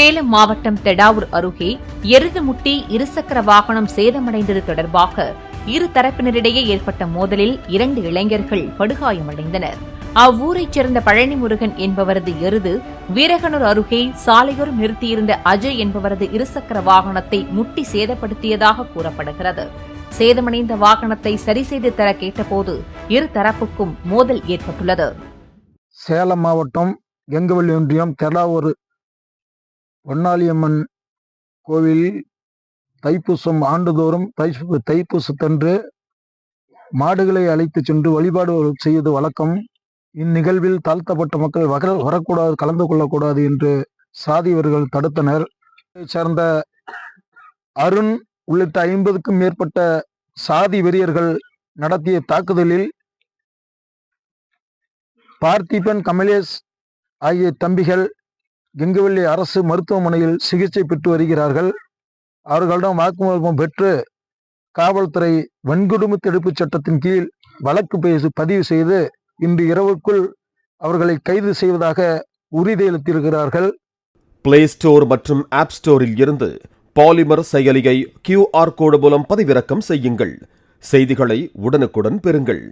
சேலம் மாவட்டம் தெடாவூர் அருகே எருது முட்டி இருசக்கர வாகனம் சேதமடைந்தது தொடர்பாக இரு தரப்பினரிடையே ஏற்பட்ட மோதலில் 2 இளைஞர்கள் படுகாயமடைந்தனர். அவ்வூரைச் சேர்ந்த பழனிமுருகன் என்பவரது எருது வீரகனூர் அருகே சாலையோரம் நிறுத்தியிருந்த அஜய் என்பவரது இருசக்கர வாகனத்தை முட்டி சேதப்படுத்தியதாக கூறப்படுகிறது. சேதமடைந்த வாகனத்தை சரி செய்து தர கேட்டபோது இரு தரப்புக்கும் மோதல் ஏற்பட்டுள்ளது. சேலம் மாவட்டம் கெங்கவல்லி ஒன்றியம் தெடாவூர் பொன்னாளியம்மன் கோவிலில் தைப்பூசம் ஆண்டுதோறும் தைப்பூசத்தன்று மாடுகளை அழைத்து சென்று வழிபாடு செய்வது வழக்கம். இந்நிகழ்வில் தாழ்த்தப்பட்ட மக்கள் வரக்கூடாது, கலந்து கொள்ளக்கூடாது என்று சாதியவர்கள் தடுத்தனர். சேர்ந்த அருண் உள்ளிட்ட 50க்கும் மேற்பட்ட சாதி வெறியர்கள் நடத்திய தாக்குதலில் பார்த்திபன், கமலேஷ் ஆகிய தம்பிகள் கெங்கவல்லி அரசு மருத்துவமனையில் சிகிச்சை பெற்று வருகிறார்கள். அவர்களிடம் வாக்குமூலம் பெற்று காவல்துறை வன்கொடுமை தடுப்பு சட்டத்தின் கீழ் வழக்கு பதிவு செய்து இன்று இரவுக்குள் அவர்களை கைது செய்வதாக உறுதியளித்திருக்கிறார்கள். பிளே ஸ்டோர் மற்றும் ஆப் ஸ்டோரில் இருந்து பாலிமர் செயலியை QR கோடு மூலம் பதிவிறக்கம் செய்யுங்கள். செய்திகளை உடனுக்குடன் பெறுங்கள்.